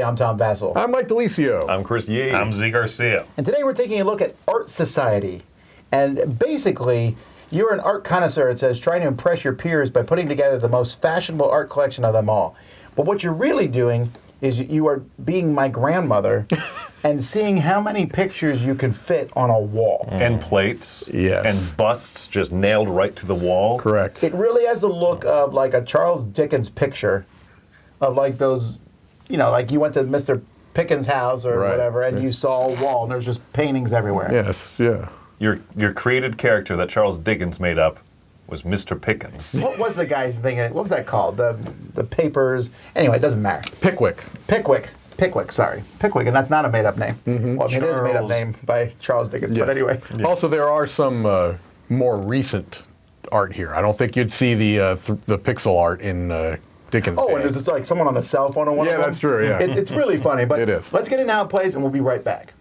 I'm Tom Vassell. I'm Mike DeLisio. I'm Chris Yee. I'm Z Garcia. And today we're taking a look at Art Society. And basically, you're an art connoisseur, it says, trying to impress your peers by putting together the most fashionable art collection of them all. But what you're really doing is you are being my grandmother and seeing how many pictures you can fit on a wall. And plates. Yes. And busts just nailed right to the wall. Correct. It really has the look of like a Charles Dickens picture of like those, you know, like you went to Mr. Pickens' house or whatever and you saw a wall and there's just paintings everywhere. Yes, yeah. Your created character that Charles Dickens made up was Mr. Pickens. What was the guy's thing? What was that called? The papers. Anyway, it doesn't matter. Pickwick. Pickwick, and that's not a made-up name. Mm-hmm. Well, I mean, it is a made-up name by Charles Dickens, Yes. but anyway. Yeah. Also, there are some more recent art here. I don't think you'd see the pixel art in Dickens' Oh, day. and there's just like someone on a cell phone or one of them. Yeah, that's true, yeah. It's really funny, but It is. let's get in how it plays, and we'll be right back.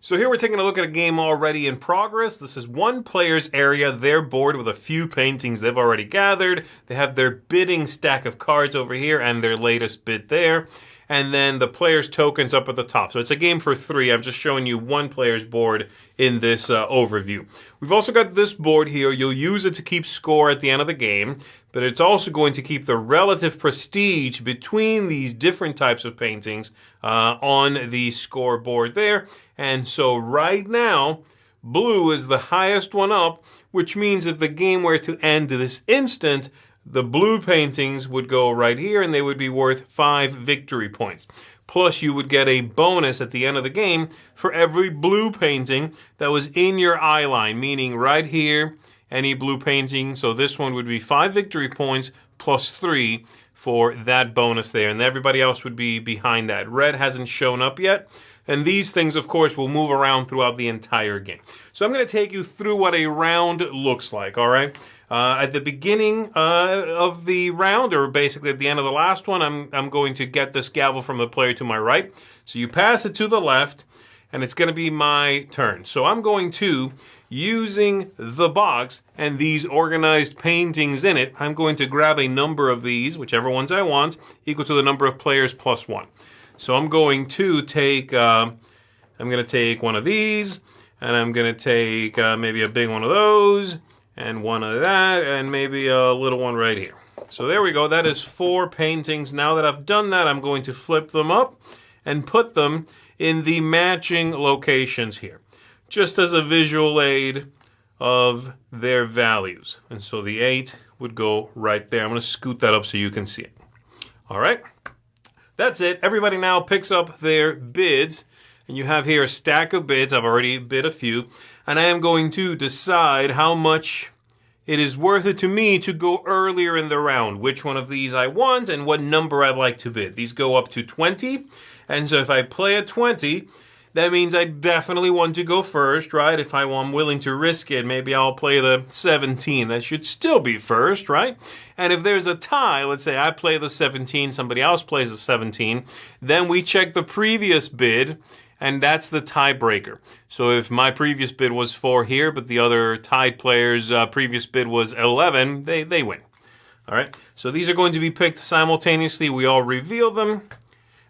So here we're taking a look at a game already in progress. This is one player's area, their board with a few paintings they've already gathered. They have their bidding stack of cards over here and their latest bid there. And then the player's tokens up at the top. So it's a game for 3. I'm just showing you one player's board in this overview. We've also got this board here. You'll use it to keep score at the end of the game, but it's also going to keep the relative prestige between these different types of paintings on the scoreboard there. And so right now, blue is the highest one up, which means if the game were to end this instant, the blue paintings would go right here and they would be worth 5 victory points. Plus you would get a bonus at the end of the game for every blue painting that was in your eye line, meaning right here, any blue painting. So this one would be 5 victory points plus 3 for that bonus there. And everybody else would be behind that. Red hasn't shown up yet. And these things, of course, will move around throughout the entire game. So I'm going to take you through what a round looks like, all right? At the beginning of the round, or basically at the end of the last one, I'm going to get this gavel from the player to my right. So you pass it to the left, and it's going to be my turn. So I'm going to, using the box and these organized paintings in it, I'm going to grab a number of these, whichever ones I want, equal to the number of players plus 1. So I'm going to take, one of these, and I'm going to take maybe a big one of those, and one of that, and maybe a little one right here. So there we go. That is 4 paintings. Now that I've done that, I'm going to flip them up and put them in the matching locations here, just as a visual aid of their values. And so the 8 would go right there. I'm going to scoot that up so you can see it. All right. That's it. Everybody now picks up their bids. And you have here a stack of bids. I've already bid a few. And I am going to decide how much it is worth it to me to go earlier in the round. Which one of these I want and what number I'd like to bid. These go up to 20. And so if I play at 20, that means I definitely want to go first, right? If I'm willing to risk it, maybe I'll play the 17. That should still be first, right? And if there's a tie, let's say I play the 17, somebody else plays the 17, then we check the previous bid, and that's the tiebreaker. So if my previous bid was 4 here, but the other tied player's previous bid was 11, they win. All right? So these are going to be picked simultaneously. We all reveal them.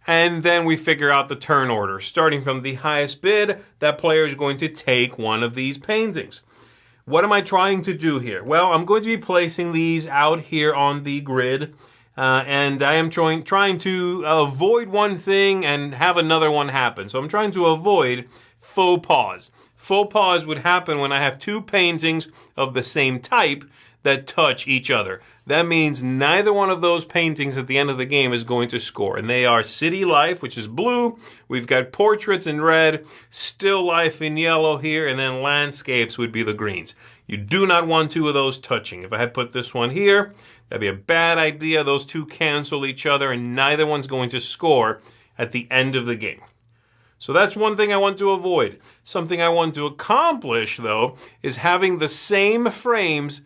And then we figure out the turn order. Starting from the highest bid, that player is going to take one of these paintings. What am I trying to do here? Well, I'm going to be placing these out here on the grid. And I am trying to avoid one thing and have another one happen. So I'm trying to avoid faux pas. Faux pas would happen when I have 2 paintings of the same type that touch each other. That means neither one of those paintings at the end of the game is going to score. And they are City Life, which is blue. We've got Portraits in red, Still Life in yellow here, and then Landscapes would be the greens. You do not want 2 of those touching. If I had put this one here, that'd be a bad idea. Those 2 cancel each other, and neither one's going to score at the end of the game. So that's one thing I want to avoid. Something I want to accomplish, though, is having the same frames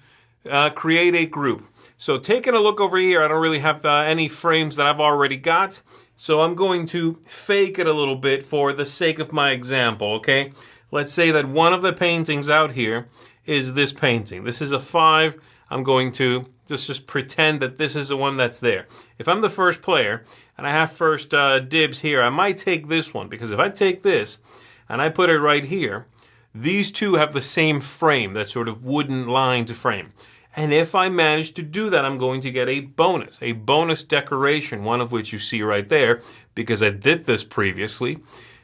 create a group. So taking a look over here, I don't really have any frames that I've already got. So I'm going to fake it a little bit for the sake of my example, okay? Let's say that one of the paintings out here is this painting. This is a 5. I'm going to just pretend that this is the one that's there. If I'm the first player and I have first dibs here, I might take this one, because if I take this and I put it right here, these two have the same frame, that sort of wooden lined frame. And if I manage to do that, I'm going to get a bonus decoration, one of which you see right there, because I did this previously.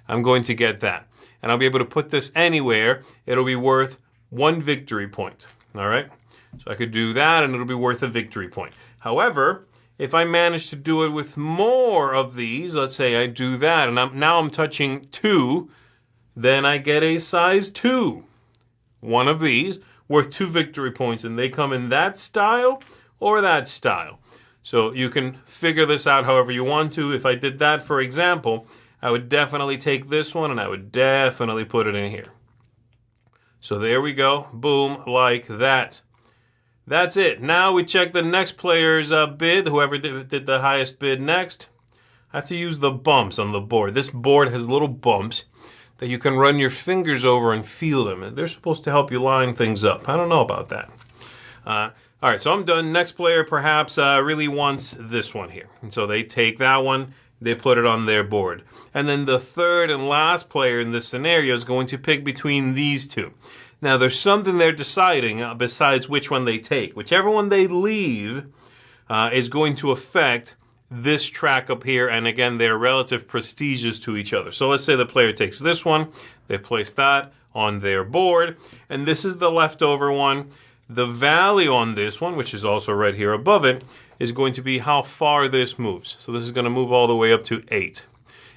I'm going to get that. And I'll be able to put this anywhere. It'll be worth 1 victory point. All right? So I could do that, and it'll be worth a victory point. However, if I manage to do it with more of these, let's say I do that, and now I'm touching 2, then I get a size 2. One of these, worth 2 victory points, and they come in that style or that style. So you can figure this out however you want to. If I did that, for example, I would definitely take this one, and I would definitely put it in here. So there we go. Boom, like that. That's it. Now we check the next player's bid, whoever did the highest bid next. I have to use the bumps on the board. This board has little bumps that you can run your fingers over and feel them. They're supposed to help you line things up. I don't know about that. All right, so I'm done. Next player perhaps really wants this one here. And so they take that one, they put it on their board. And then the third and last player in this scenario is going to pick between these two. Now, there's something they're deciding besides which one they take. Whichever one they leave is going to affect this track up here, and again, they're relative prestiges to each other. So let's say the player takes this one, they place that on their board, and this is the leftover one. The value on this one, which is also right here above it, is going to be how far this moves. So this is going to move all the way up to 8.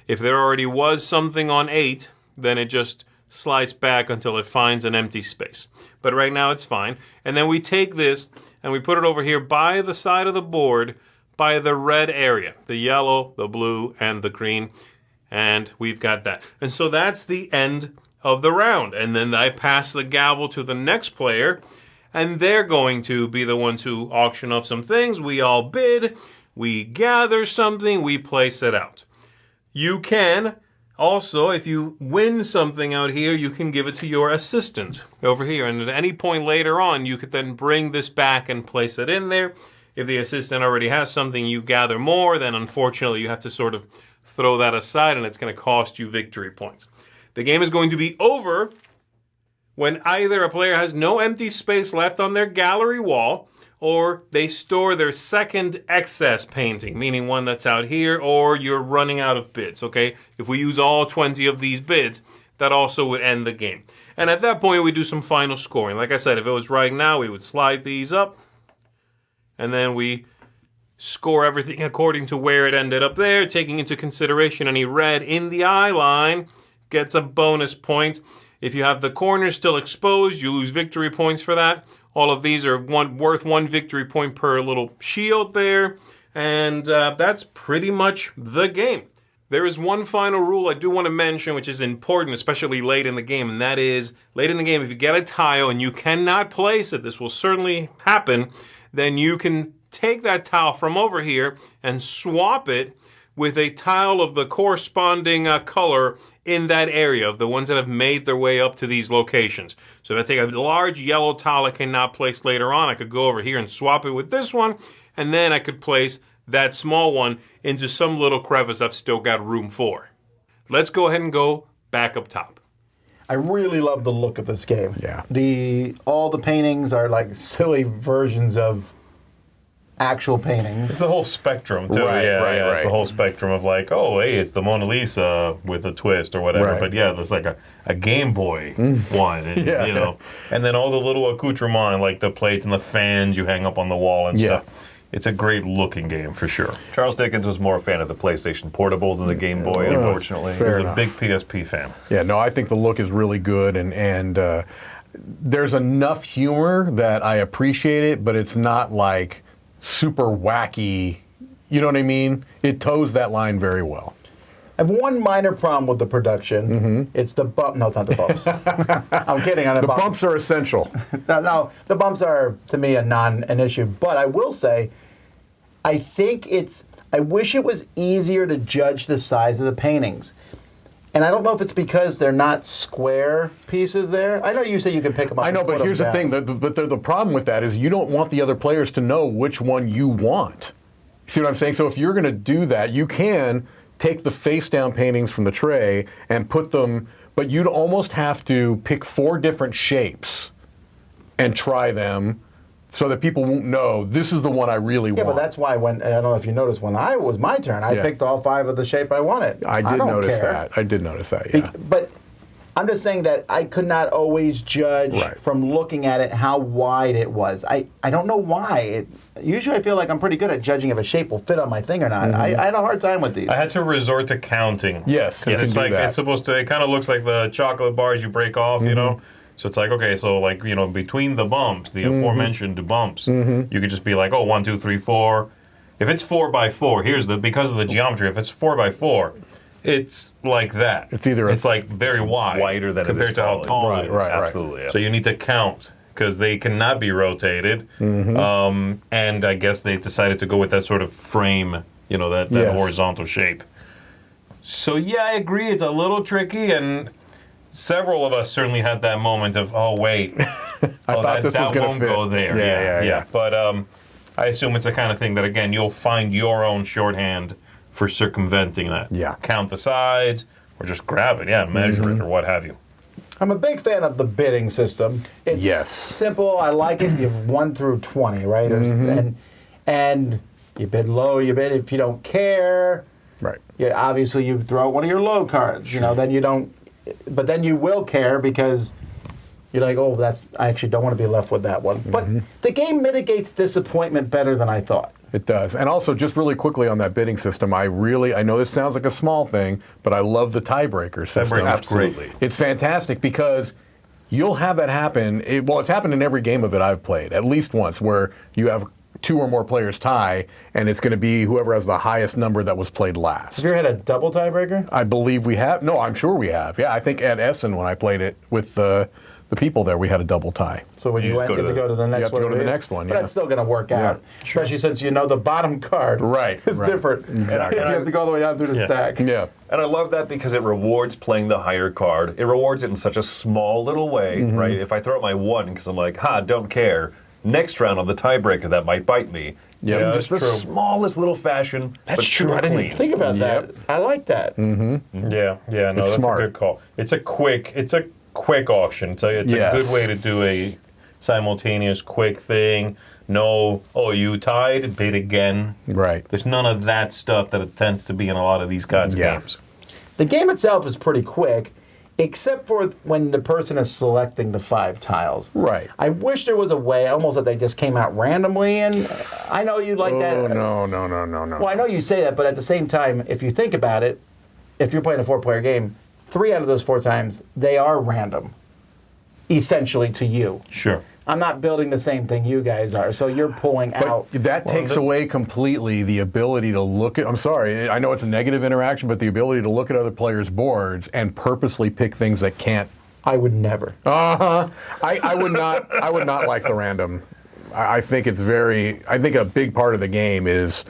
If there already was something on 8, then it just slides back until it finds an empty space. But right now it's fine. And then we take this and we put it over here by the side of the board, by the red area, the yellow, the blue, and the green, and we've got that. And so that's the end of the round. And then I pass the gavel to the next player, and they're going to be the ones who auction off some things. We all bid, we gather something, we place it out. You can also, if you win something out here, you can give it to your assistant over here, and at any point later on, you could then bring this back and place it in there. If the assistant already has something, you gather more, then unfortunately you have to sort of throw that aside, and it's going to cost you victory points. The game is going to be over when either a player has no empty space left on their gallery wall, or they store their second excess painting, meaning one that's out here, or you're running out of bids, okay? If we use all 20 of these bids, that also would end the game. And at that point, we do some final scoring. Like I said, if it was right now, we would slide these up, and then we score everything according to where it ended up there, taking into consideration any red in the eye line gets a bonus point. If you have the corners still exposed, you lose victory points for that. All of these are worth 1 victory point per little shield there, and that's pretty much the game. There is one final rule I do want to mention, which is important, especially late in the game, and that is, late in the game, if you get a tile and you cannot place it, this will certainly happen, then you can take that tile from over here and swap it with a tile of the corresponding color in that area, of the ones that have made their way up to these locations. So if I take a large yellow tile I cannot place later on, I could go over here and swap it with this one, and then I could place that small one into some little crevice I've still got room for. Let's go ahead and go back up top. I really love the look of this game. Yeah. All the paintings are like silly versions of actual paintings. It's the whole spectrum, too. Right. It's the whole spectrum of like, oh, hey, it's the Mona Lisa with a twist or whatever. Right. But yeah, there's like a Game Boy one, and, Yeah. you know, and then all the little accoutrements, like the plates and the fans you hang up on the wall and Yeah. stuff. It's a great looking game for sure. Charles Dickens was more a fan of the PlayStation Portable than the Game Boy, Well, unfortunately. He fair was enough. a big PSP fan. Yeah, no, I think the look is really good, and there's enough humor that I appreciate it, but it's not like super wacky. You know what I mean? It toes that line very well. I have one minor problem with the production. It's the bump. No, it's not the bumps. I'm kidding on the The bumps. bumps are essential. No, the bumps are, to me, an issue. But I will say, I wish it was easier to judge the size of the paintings. And I don't know if it's because they're not square pieces there. I know you say you can pick them up. I know, and put but here's the them thing. down. The problem with that is you don't want the other players to know which one you want. See what I'm saying? So if you're going to do that, you can take the face-down paintings from the tray and put them, but you'd almost have to pick 4 different shapes and try them so that people won't know this is the one I really want. Yeah, but that's why when, I don't know if you noticed, when it was my turn, I picked all 5 of the shape I wanted. I did don't notice care. that. I did notice that, yeah. But I'm just saying that I could not always judge Right. from looking at it how wide it was. I don't know why. Usually I feel like I'm pretty good at judging if a shape will fit on my thing or not. I had a hard time with these. I had to resort to counting. Yes, you Because it's can do like that. it's supposed to. It kind of looks like the chocolate bars you break off, you know. So it's like, okay, so like, you know, between the bumps, the aforementioned bumps, you could just be like, oh, 1, 2, 3, 4. If it's 4 by 4, because of the geometry. If it's 4 by 4, it's like that. It's either it's like very wide, Wider than it compared is to how tall. tall Right, it is. right. Absolutely. Yeah. So you need to count because they cannot be rotated. And I guess they decided to go with that sort of frame, you know, that Yes. horizontal shape. So yeah, I agree. It's a little tricky, and several of us certainly had that moment of, oh wait, I thought this was going to won't fit. go there. Yeah. But I assume it's the kind of thing that again you'll find your own shorthand for circumventing that. Yeah. Count the sides, or just grab it, measure it, or what have you. I'm a big fan of the bidding system. It's Yes. simple. I like it. You've 1 through 20, right? And you bid low. You bid if you don't care. Right. Yeah, obviously you throw out one of your low cards. You know, then you don't. But then you will care because you're like, oh, I actually don't want to be left with that one. But the game mitigates disappointment better than I thought. It does. And also, just really quickly on that bidding system, I know this sounds like a small thing, but I love the tiebreaker system. Tiebreaker's Absolutely. great. It's fantastic because you'll have that happen. It's happened in every game of it I've played, at least once, where you have 2 or more players tie, and it's going to be whoever has the highest number that was played last. Have you ever had a double tiebreaker? I believe we have. No, I'm sure we have. Yeah, I think at Essen, when I played it with the people there, we had a double tie. So when You you just went, go you to have to go to the next have to one. go to the over here. next one, But yeah. that's still going to work out, especially since you know the bottom card. Right, It's right. different. Exactly. You have to go all the way down through the stack. Yeah. And I love that because it rewards playing the higher card. It rewards it in such a small little way, right? If I throw out my 1 because I'm like, don't care. Next round on the tiebreaker, that might bite me. Yeah, In that's just the true. smallest little fashion. That's but true. super I didn't clean. Think about Yep. that. I like that. Yeah, no, that's smart. a good call. It's a quick auction. So it's Yes. a good way to do a simultaneous quick thing. No, oh, you tied, bid again. Right. There's none of that stuff that it tends to be in a lot of these kinds of Yeah. games. The game itself is pretty quick, except for when the person is selecting the 5 tiles. Right. I wish there was a way, almost that they just came out randomly, and I know you like that. Oh, no. Well, I know you say that, but at the same time, if you think about it, if you're playing a 4-player game, 3 out of those 4 times, they are random, essentially to you. Sure. I'm not building the same thing you guys are, so you're pulling out. But that takes away completely the ability to look at, I'm sorry, I know it's a negative interaction, but the ability to look at other players' boards and purposely pick things that can't. I would never. I would not like the random. I think a big part of the game is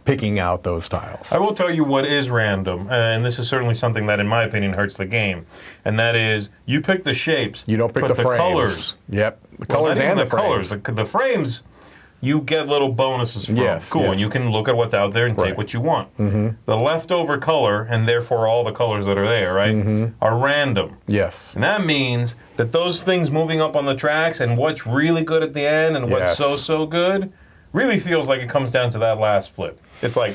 picking out those tiles. I will tell you what is random, and this is certainly something that, in my opinion, hurts the game, and that is you pick the shapes. You don't pick but the frames. colors. Yep. The Well, colors not even and the colors. frames. The frames, you get little bonuses from. Yes, Cool, yes. and you can look at what's out there and Right. take what you want. The leftover color, and therefore all the colors that are there, right, are random. Yes. And that means that those things moving up on the tracks and what's really good at the end and what's Yes. so good really feels like it comes down to that last flip. It's like,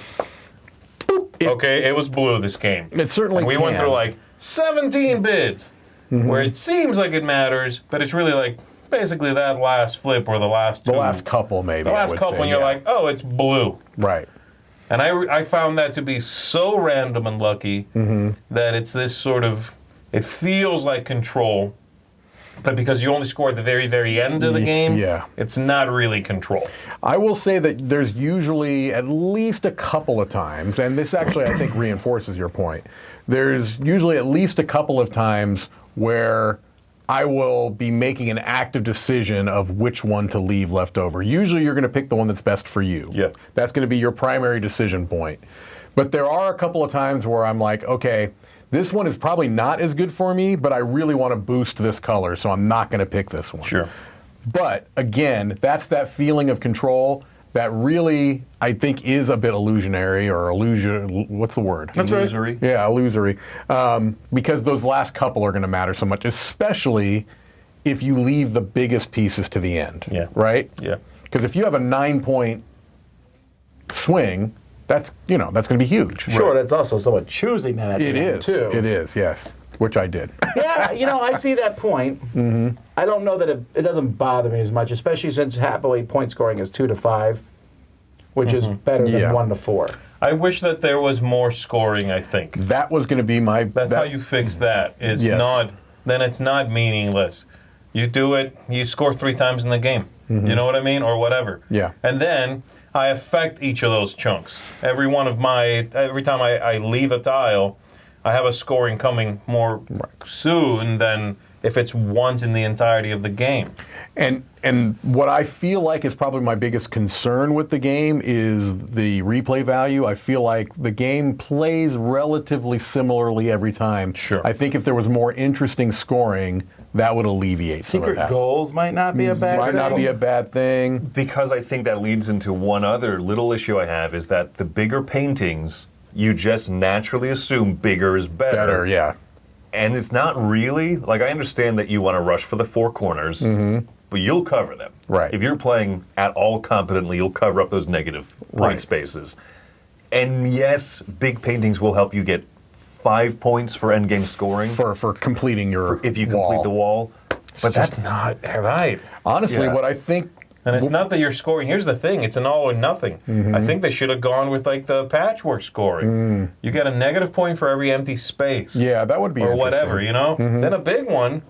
okay, it was blue this game. It certainly and we went can. through like 17 bids where it seems like it matters, but it's really like basically that last flip or the last two. The last couple, maybe. The I last would couple, say, and you're yeah. like, oh, it's blue. Right. And I found that to be so random and lucky that it's this sort of, it feels like control, but because you only score at the very, very end of the game, yeah. it's not really control. I will say that there's usually at least a couple of times, and this actually I think reinforces your point. There's usually at least a couple of times where I will be making an active decision of which one to leave left over. Usually you're going to pick the one that's best for you. Yeah. That's going to be your primary decision point. But there are a couple of times where I'm like, okay, this one is probably not as good for me, but I really want to boost this color, so I'm not going to pick this one. Sure. But again, that's that feeling of control. that really, I think, is a bit illusionary or what's the word? That's right. Illusory. Yeah, illusory. Because those last couple are going to matter so much, especially if you leave the biggest pieces to the end. Yeah. Right? Yeah. Because if you have a 9-point swing, that's going to be huge. Sure, that's also somewhat choosing that at the It end, is. too. It is, yes. Which I did. Yeah, I see that point. Mm-hmm. I don't know that it doesn't bother me as much, especially since happily point scoring is 2 to 5, which is better than Yeah. 1 to 4. I wish that there was more scoring, I think. That was going to be my... That's how you fix that. It's Yes. not, then it's not meaningless. You do it, you score 3 times in the game. You know what I mean? Or whatever. Yeah. And then I affect each of those chunks. Every time I leave a tile, I have a scoring coming more soon than if it's once in the entirety of the game. And what I feel like is probably my biggest concern with the game is the replay value. I feel like the game plays relatively similarly every time. Sure. I think if there was more interesting scoring, that would alleviate some of Secret that. goals might not be a bad Might not thing. be a bad thing. Because I think that leads into one other little issue I have is that the bigger paintings, you just naturally assume bigger is better. Better, yeah. And it's not really. Like, I understand that you want to rush for the 4 corners, but you'll cover them. Right. If you're playing at all competently, you'll cover up those negative point Right. spaces. And yes, big paintings will help you get 5 points for endgame scoring For completing your if you wall. complete the wall. But that's not Right. Honestly, Yeah. what I think... And it's not that you're scoring. Here's the thing: it's an all or nothing. I think they should have gone with like the patchwork scoring. You get a negative point for every empty space, Yeah, that would be or interesting. whatever. Then a big one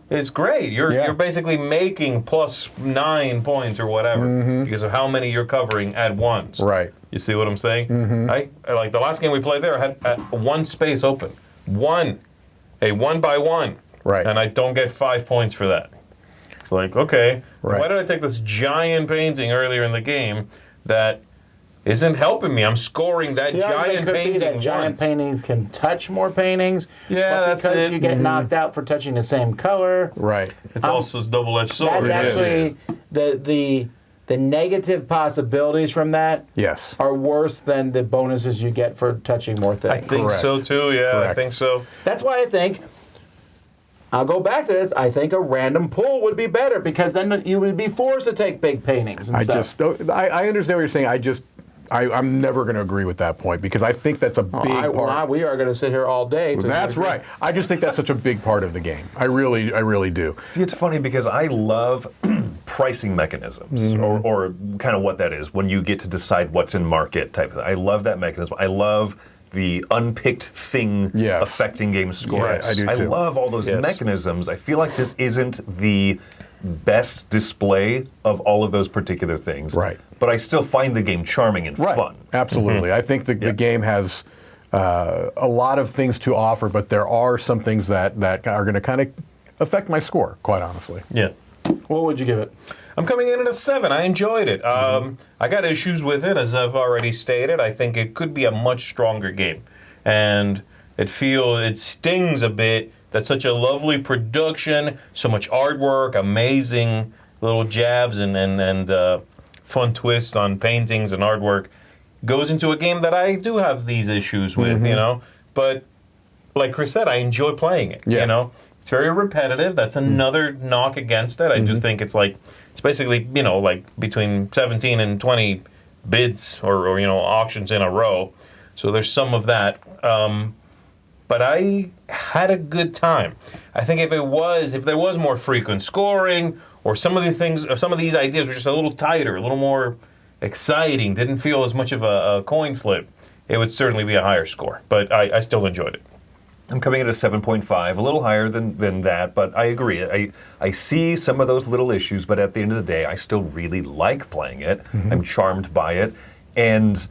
is great. You're basically making plus 9 points or whatever because of how many you're covering at once. Right. You see what I'm saying? I like the last game we played there. I had one space open, a 1 by 1, Right. and I don't get 5 points for that. It's like, okay, Right. why did I take this giant painting earlier in the game that isn't helping me? I'm scoring that The argument giant could painting be that giant once. paintings can touch more paintings. Yeah, but that's because it. you get knocked out for touching the same color. Right. It's also a double-edged sword. That's actually the negative possibilities from that Yes. are worse than the bonuses you get for touching more things. I think Correct. so too. Yeah, I Correct. think so. That's why I think, I'll go back to this, I think a random pull would be better because then you would be forced to take big paintings and stuff. I understand what you're saying. I'm never going to agree with that point because I think that's a big part. We are going to sit here all day. That's right. I just think that's such a big part of the game. I really do. See, it's funny because I love pricing mechanisms, or kind of what that is when you get to decide what's in market type of thing. I love that mechanism. I love the unpicked thing Yes. affecting game score. Yes, I do too. love all those Yes. mechanisms. I feel like this isn't the best display of all of those particular things. Right. But I still find the game charming and fun. Absolutely. I think the game has a lot of things to offer, but there are some things that are going to kind of affect my score, quite honestly. Yeah. What would you give it? I'm coming in at a 7. I enjoyed it. I got issues with it, as I've already stated. I think it could be a much stronger game. And it stings a bit that such a lovely production, so much artwork, amazing little jabs and fun twists on paintings and artwork goes into a game that I do have these issues with, But like Chris said, I enjoy playing it, Yeah. It's very repetitive. That's another knock against it. I do think it's basically, like between 17 and 20 bids or auctions in a row. So there's some of that. But I had a good time. I think if there was more frequent scoring or some of these ideas were just a little tighter, a little more exciting, didn't feel as much of a coin flip, it would certainly be a higher score. But I still enjoyed it. I'm coming in at a 7.5, a little higher than that, but I agree. I see some of those little issues, but at the end of the day, I still really like playing it. I'm charmed by it. And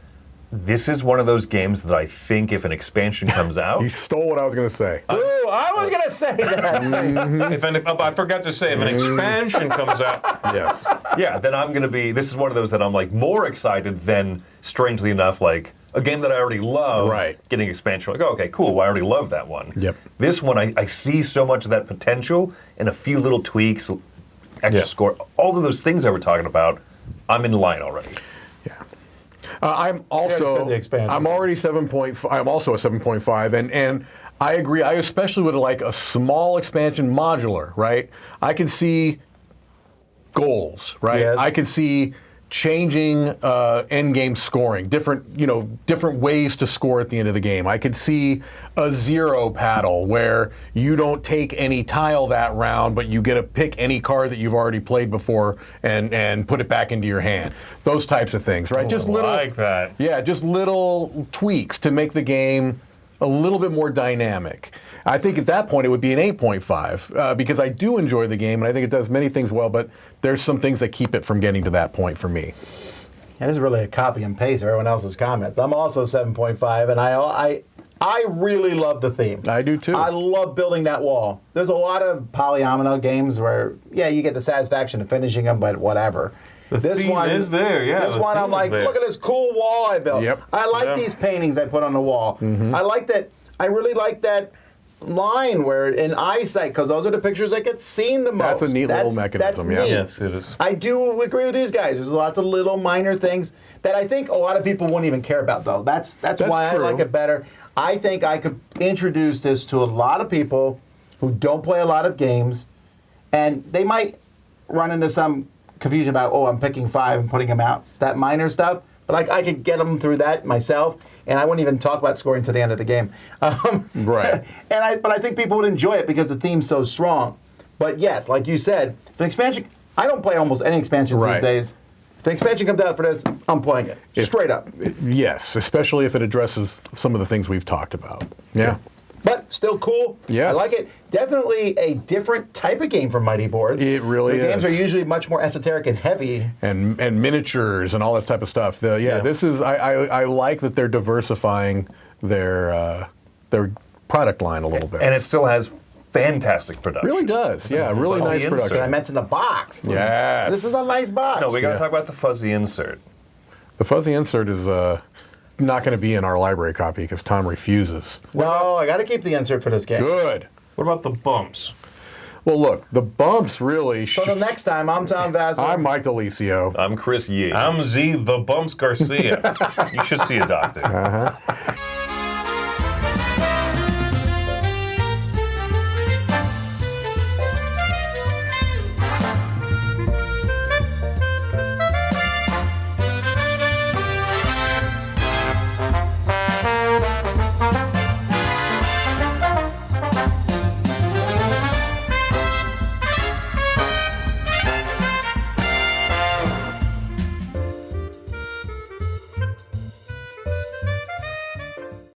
this is one of those games that I think if an expansion comes out... You stole what I was going to say. Ooh, I was going to say that. I forgot to say, if an expansion comes out, Yes. Yeah, then I'm going to be... This is one of those that I'm more excited than, strangely enough, a game that I already love, Right. getting expansion. Oh, okay, cool, I already love that one. Yep. This one, I see so much of that potential and a few little tweaks, extra score, all of those things that we're talking about, I'm in line already. I'm said also the expansion. I'm already 7.5. I'm also a 7.5, and I agree. I especially would like a small expansion modular, right? I can see goals, right? Yes. I can see changing end game scoring, different ways to score at the end of the game. I could see a zero paddle where you don't take any tile that round, but you get to pick any card that you've already played before and put it back into your hand. Those types of things, right? Just little, like that. yeah, just little tweaks to make the game a little bit more dynamic. I think at that point it would be an 8.5 because I do enjoy the game and I think it does many things well, but there's some things that keep it from getting to that point for me. Yeah, this is really a copy and paste of everyone else's comments. I'm also 7.5, and I really love the theme. I do too. I love building that wall. There's a lot of polyomino games where, yeah, you get the satisfaction of finishing them, but whatever. This theme one is there, yeah, This the one, theme I'm is like, there. look at this cool wall I built. Yep. I like Yeah. these paintings I put on the wall. I like that. I really like that line where in eyesight, because those are the pictures that get seen the most. That's a neat little mechanism, That's yeah. neat. Yes, it is. I do agree with these guys. There's lots of little minor things that I think a lot of people wouldn't even care about, though. That's why true. I like it better. I think I could introduce this to a lot of people who don't play a lot of games, and they might run into some confusion about, oh, I'm picking 5 and putting them out, that minor stuff. But I could get them through that myself, and I wouldn't even talk about scoring to the end of the game. Right. But I think people would enjoy it because the theme's so strong. But yes, like you said, if an expansion, I don't play almost any expansions Right. these days. If the expansion comes out for this, I'm playing it. Straight up. Yes, especially if it addresses some of the things we've talked about. Yeah. But still cool. Yes. I like it. Definitely a different type of game from Mighty Boards. It really Their games is. are usually much more esoteric and heavy. And miniatures and all this type of stuff. This is I like that they're diversifying their product line a little bit. And it still has fantastic production. really does. Yeah, really Fuzzy nice insert. But I production. meant in the box. Yes. This is a nice box. No, we got to Yeah. talk about the fuzzy insert. The fuzzy insert is not going to be in our library copy because Tom refuses. No, I got to keep the insert for this game. Good. What about the bumps? Well, look, the bumps really. So the next time, I'm Tom Vassal. I'm Mike DeLisio. I'm Chris Yee. I'm Z the Bumps Garcia. You should see a doctor.